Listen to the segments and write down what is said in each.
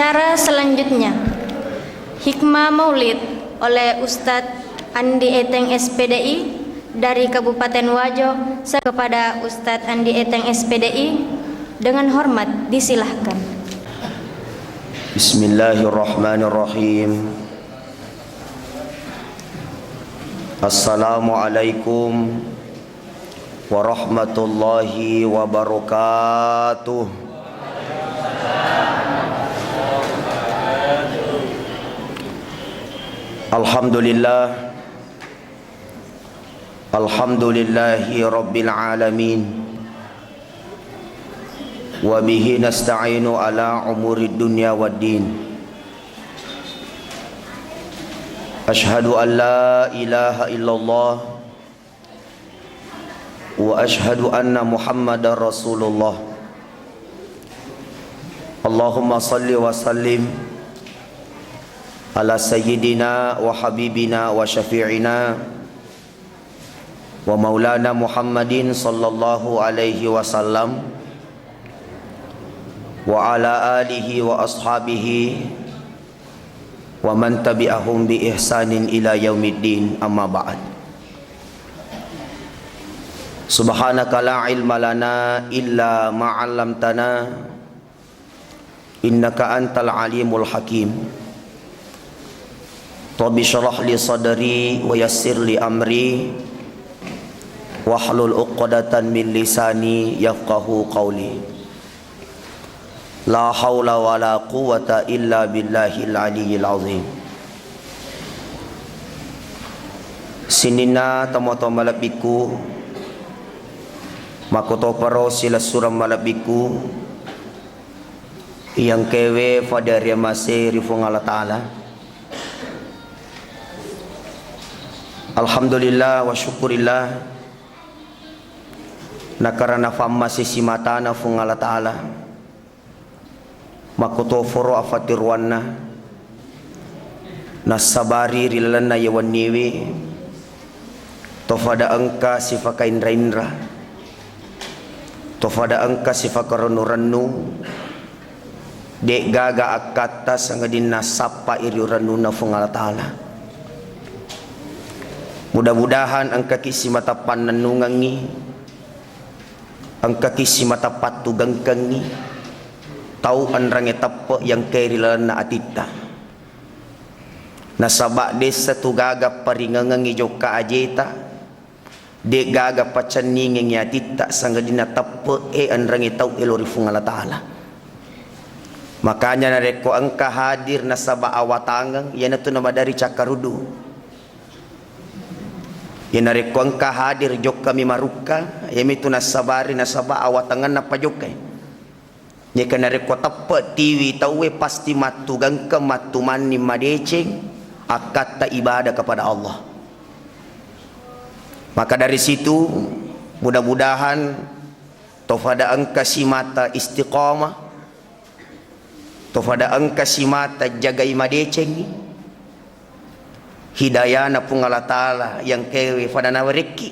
Acara selanjutnya, Hikmah Maulid oleh Ustadz Andi Eteng SPDI dari Kabupaten Wajo. Kepada Ustadz Andi Eteng SPDI dengan hormat disilahkan. Bismillahirrahmanirrahim. Assalamualaikum warahmatullahi wabarakatuh. Alhamdulillah, alhamdulillahi rabbil alamin, wa bihi nasta'inu ala umuri dunya waddin. Ashhadu an la ilaha illallah wa ashhadu anna muhammadar rasulullah. Allahumma salli wa sallim ala sayyidina wa habibina wa syafi'ina wa maulana Muhammadin sallallahu alaihi wasallam wa ala alihi wa ashabihi wa man tabi'ahum bi ihsanin ila yaumiddin, amma ba'd. Subhanaka la ilma lana illa ma 'allamtana innaka antal alimul hakim. Rabbi syrah li sadri wa yassir li amri wahlul 'uqdatan min lisani yafqahu qawli. La haula wa la quwwata illa billahil aliyyil azim. Sinina tamoto malabiku makoto paro sila suram malabiku yang kewe pada riamase rifung Allah Ta'ala. Alhamdulillah wa syukurillah nakarana famma sisi mata na fung Allah Ta'ala makoto foro afatirwanna nasabari rilalana yawan niwi tofada angka sifaka indra indra tofada angka sifaka ranu ranu dek gaga akata sangadin nasapa iri ranu na fung Allah Ta'ala. Mudah-mudahan ang kakisi matapan nanungangi, ang kakisi matapat tugangkangi, tau anrang etapa yang kairilan na atita. Nasaba desa tugaga paringangangi joka ajeta, de gaga pacaningeng atita sanggadina tapa anrang etau elori fungal Ta'ala. Makanya nareko angka hadir nasaba awatangang, yan ito nama dari cakarudu. Yang nareko angka hadir jok kami maruka yamitu nasabari nasaba awatangan na pajokay nya kana nareko tappa tiwi tawe pasti matugang ke matuman ni madeceng akata ibadah kepada Allah. Maka dari situ mudah-mudahan tofada angka simata istiqamah, tofada angka simata jaga imadeceng hidayah na pung Allah Ta'ala yang kewe pada nawariki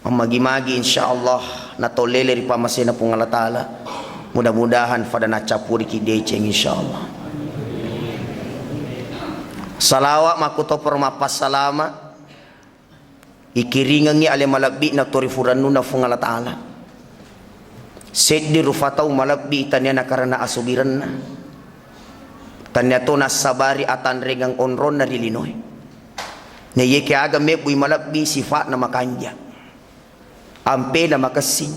mamagi-magi insyaallah natolele ri pamase na pung Allah Ta'ala. Mudah-mudahan pada nacapuri ki deceng insyaallah. Salawat makuto permapas salama ikiringangi ale malabbi na torifurannu na pung Allah Ta'ala. Seddi rufatau malabbi tanya na karana asubiran na tanya to nasabari atan regang onron na rilinoy na yeke aga mebuy malabbi sifat na makanja ampe na makasing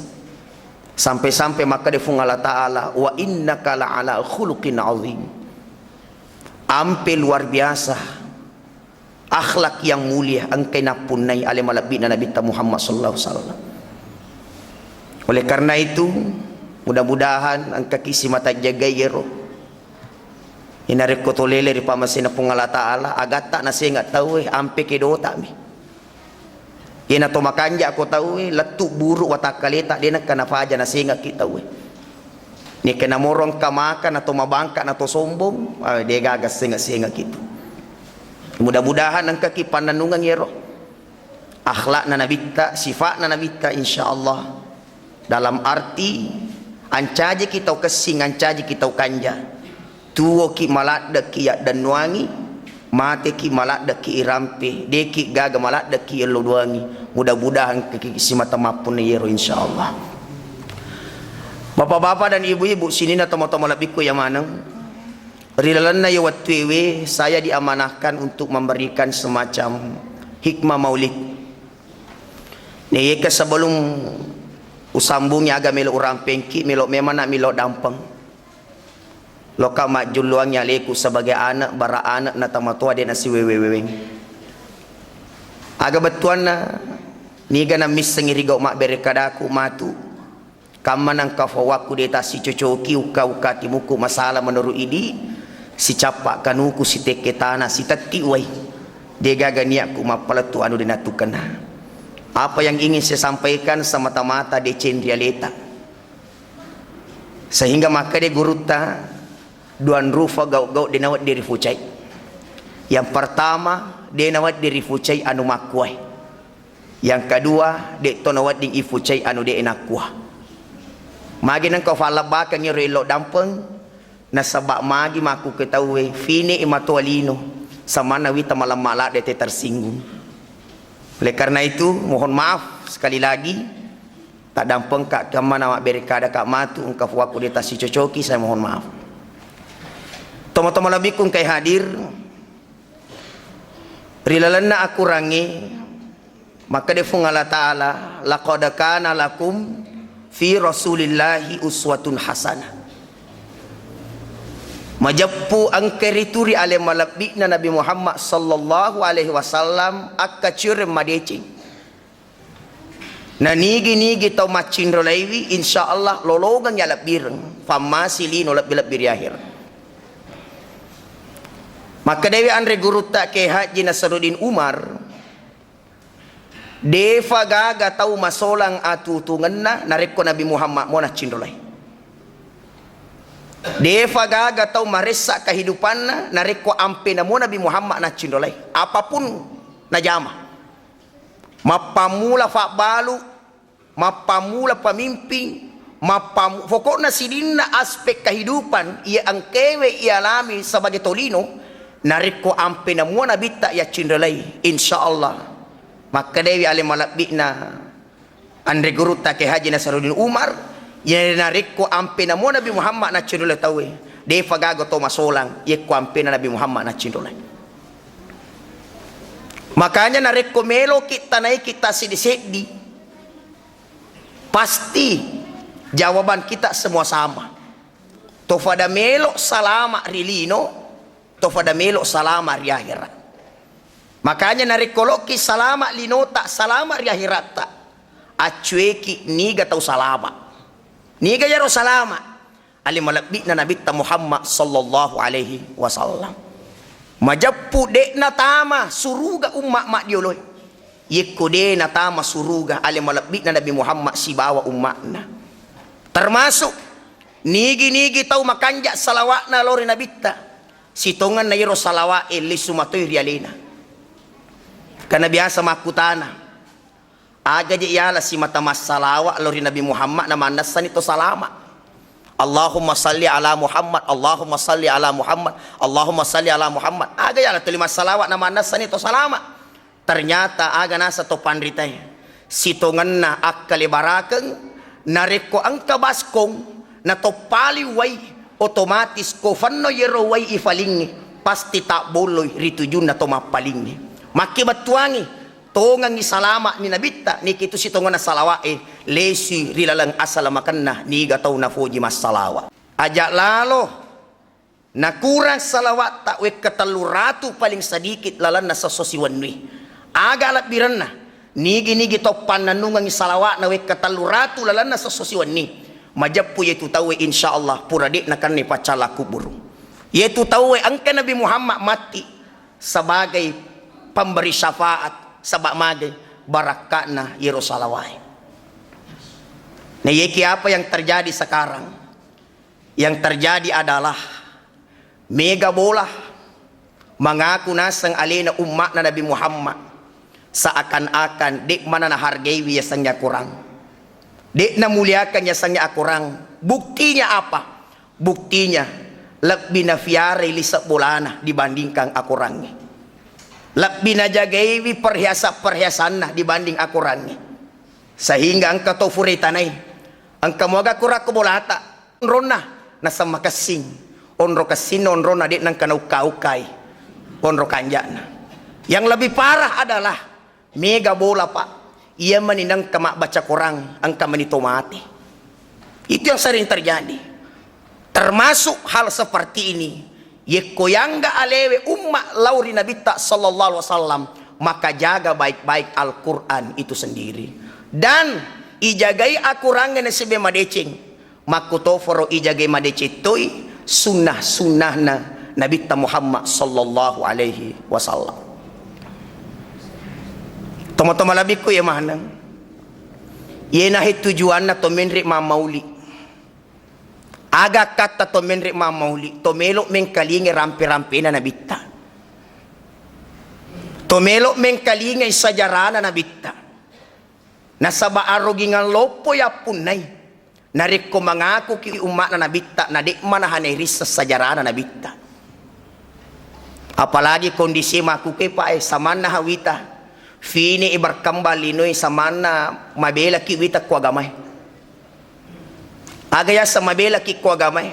sampai-sampai maka defung Allah Ta'ala wa innaka la'ala khuluqin azim. Ampe luar biasa akhlak yang mulia angkai napunai ale malabbi na Nabi Muhammad sallallahu alaihi wasallam. Oleh karena itu mudah-mudahan ang kakisi mata jaga yero inarek ko tolele ri pamasina pung Allah Ta'ala agata na siya nga tahu ampe kedota mi ina to makanja ko tahu latu buru watakaleta dina kana faja na siya nga kita ni kana morong kamaka na to mabangka na to sombong de gagas siya nga kita. Mudah-mudahan ang kakipananungang yero akhlak na nabita sifat na nabita insyaallah dalam arti ancaji kita kesing ancaji kita kanja tuo ki malak da ki ya dan nuangi, mate ki malak da ki irampe, deki gaga malak da ki elo duangi. Mudah-mudahan ki si mata mapun yero insyaallah. Bapak-bapak dan ibu-ibu sini na tomo-tomo labiku yang manang. Rilalanna ya watwewe, saya diamanahkan untuk memberikan semacam hikmah maulid. Nih sebelum usambungnya agak melo orang pengki, melo memang nak melo dampang. Loka mak juluangnya leku sebagai anak bara anak na tamatua dia nasi weweweng. Agak betuan na niga na mis sengiri gau mak berekadaku matu. Kamanang kafawaku deta si cocoki uka timuku masalah menurut idi si capak kanuku si teke tanah si tati wai. Dia gaganiaku mapalatu anu dinatukan. Apa yang ingin saya sampaikan semata-mata de cendrialeta. Sehingga maka de guruta duan rufa gau-gau dinawat diri fucai. Yang pertama dia nawat diri fucai anu makuai. Yang kedua de tonawat ding ifucai anu de enakuah. Magi nang kau falabaka ngi relo dampeng nasabak magi maku ketahui fine imatualino samana wita malam malak de tersinggung. Oleh karena itu mohon maaf sekali lagi tak dampeng kak kemana mak berekada kak matu engkau waku de tasi cocoki, saya mohon maaf. Tomo-tomo labikum kay hadir rilalanna aku rangi maka defung Allah Ta'ala laqad kana lakum fi rasulillahi uswatun hasanah. Majappu angkerituri ale malabikna Nabi Muhammad sallallahu alaihi wasallam akka curem madeci. Na nigi tau macin rolaiwi insyaallah lologang yalap bireng famasi lino lab akhir. Maka dewi andre guru tak ke Haji Nasruddin Umar deva gaga tau masolang atutunganna nareko Nabi Muhammad mona cindolai. Deva gaga tau maresa kehidupanna nareko ampe namo Nabi Muhammad na cindolai. Apapun najama. Mapamula fakbalu, mapamula pemimpin, pokoknya sidina aspek kehidupan ia angkewe ia alami sebagai tolino. Nariko ampe na muna bita ya cindalai insyaallah. Maka dewi alim malabikna andre guru ta ke Haji Nasruddin Umar ya nariko ampe na muna Nabi Muhammad na cindalai tawe de fagago to masolang ye ko ampe na Nabi Muhammad na cindalai. Makanya nariko melo kita naik kita sedi pasti jawaban kita semua sama. Tofada melo salama rilino tofada melo salama ri akhirat. Makanya narikoloki salama linota salama ri akhirat ta acueki niga tau salama niga yaro salama ali malabikna Nabi Muhammad sallallahu alaihi wasallam majappu de na tama suruga umma mak dioloi yekko de na tama suruga ali malabikna Nabi Muhammad si bawa ummakna termasuk nigi tau makanja salawatna lori Nabi ta sitongan na yero salawa ili sumatoy rialina karena biasa makutana aga di yala si mata masalawa lori Nabi Muhammad na manasan ito salama Allahumma salli ala Muhammad Allahumma salli ala Muhammad Allahumma salli ala Muhammad aga yala tulima salawa na manasan ito salama ternyata aga nasa to pandritay sitongan na akkalibarakeng nareko ang kabaskong na to paliway otomatis ko fanno yero way ifalingi pasti tak boloy ritujun na to mapalingi makibatuangi tongang isalama ni nabita ni kitu si tongan na salawa lesi rilalang asalamakan na ni gataw na fuji mas salawa ajak lalo na kurang salawat tak we kataluratu paling sedikit lalan na sa sosiwanwi aga alat biran na nigi to pananungang isalawat na we kataluratu lalan na sa sosiwanwi majappu yaitu tahu insyaallah puradik nakan ni pacala kubur yaitu tahu angka Nabi Muhammad mati sebagai pemberi syafaat sabak mage barakatna Yerusalawai. Nah yeki apa yang terjadi sekarang? Yang terjadi adalah mega bola mengaku nasang alina umat na Nabi Muhammad seakan-akan dek mana na hargai biasanya kurang dek na muliakan yasanya kurang. Buktinya apa? Buktinya lebih na fiare lisa bolana dibandingkan akurannya. Lebih na jagaiwi perhiasan na dibanding akurannya. Sehingga ang katofuritanay, ang kamuaga kurak bolata, onro na sa makasing, onro kasin, onro na di ng kanaukay, onro kanja na. Yang lebih parah adalah mega bola pak, ia meninang kamak baca kurang, ang kamanito mati. Itu yang sering terjadi. Termasuk hal seperti ini, yekoyangga alewe umma lauri Nabi sallallahu alaihi wasallam, maka jaga baik-baik Al-Quran itu sendiri. Dan ijagai akurangan na sibe madecing, makutoforo ijagai madecing toy sunnah na Nabi Muhammad sallallahu alaihi wasallam. Toma-toma labik ko yamanang, yenahit tujuan na to menrik mamauli. Aga kata to menrik mamauli, to melok mengkalingi rampe-rampe na nabita. To melok mengkalingi sajarana nabita. Nasaba arogingan lopo ya punay. Narik ko mangako ki umat na nabita na di manahaneris sa sajarana nabita. Apalagi kondisi makuke pa saman na hawita. Fini ibarkambalinoy saman na mabela ki wita kwa gamay. Agaya sa mabela ki kwa gamay.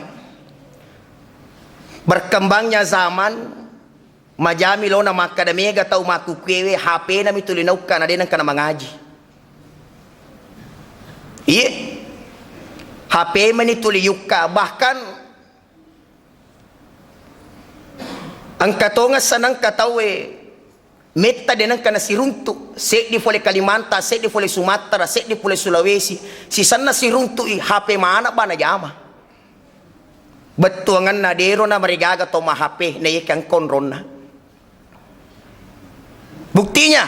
Berkembangnya zaman majami lo na makadamiga tau makukewe HP na mitulinaw ka na din ang kana mangaji. Iya, HP manituliyuk ka, bahkan ang katonga sanang katawe meta din ang kanasirunto, set di fole Kalimantan, set di fole Sumatera, set di fole Sulawesi, si sana sirunto HP mana ba na yama? Betuangan na dero na marigaga to ma HP na ikang konron na. Buktinya,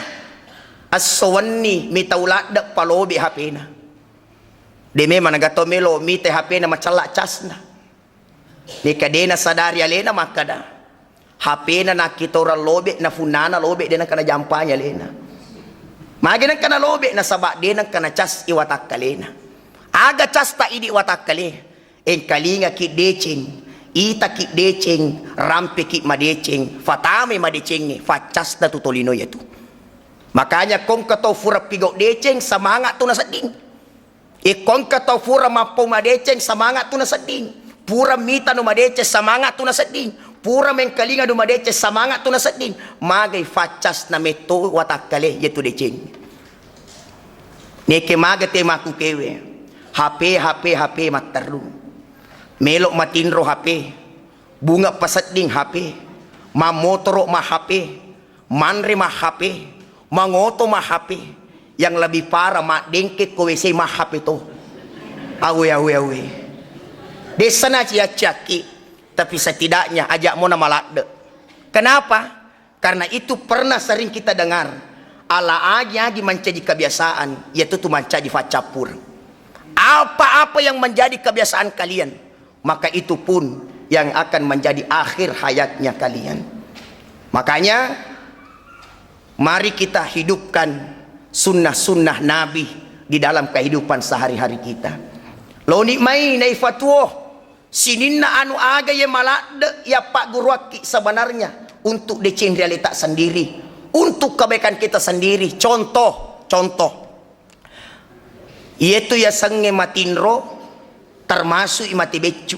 asawan ni mitaulat da palobi HP na. Deme managato melo mite HP na macala cas na. Ni kadena sadari alena makada. HP na nakitora lobe na funana lobe din ang kana jampanya lena. Magi nang kana lobe na saba din ang kana cas iwatak kalena. Aga cas ta idi watak kale. En kalinga ki decing, ita ki decing, rampe ki madecing, fatame madecing, facas na tutulino yetu. Makanya kung kato fura pigo decing semangat tu na sading. Ikon kataw pura mapo madeceng semangat tu na sading. Pura mita no madece semangat tu na sading. Pura mengkalinga no madece semangat tu na sading. Magay facas na meto watak kale yetu deceng. Neke magate makukewe. HP mataru. Melok matinro HP. Bunga pasading HP. Mamotoro ma HP. Manre ma HP. Mangoto ma HP. Yang lebih parah mak dengkit kowe say mahap ito. Awe. Desa na siya caki, tapi setidaknya ajak mo na malakde. Kenapa? Karena itu pernah sering kita dengar. Ala aja menjadi kebiasaan, yaitu tu menjadi facapur. Apa-apa yang menjadi kebiasaan kalian, maka itu pun yang akan menjadi akhir hayatnya kalian. Makanya mari kita hidupkan sunnah-sunnah Nabi di dalam kehidupan sehari-hari kita. Lo nikmai nai fatwo sininna anu aga ye malade ya Pak Guruaki sebenarnya untuk deceng realitas sendiri, untuk kebaikan kita sendiri. Contoh yaitu ya sange matinro termasuk imati becu.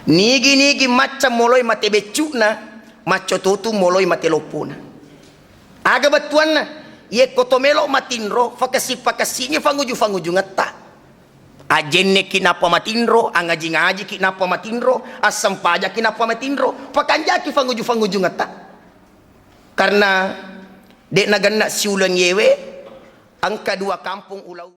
Nigi macam moloi mati becu na maco tutu moloi mati lopuna. Aga batuan na ye kotomelo matinro fakasi-fakasinya fanguju ngata. Ajenne kinapa matinro, angaji-ngaji kinapa matinro, asam pajak kinapa matinro, pakanjaki fanguju ngata. Karena dek nagana siulan yewe, ang kadua kampung ulau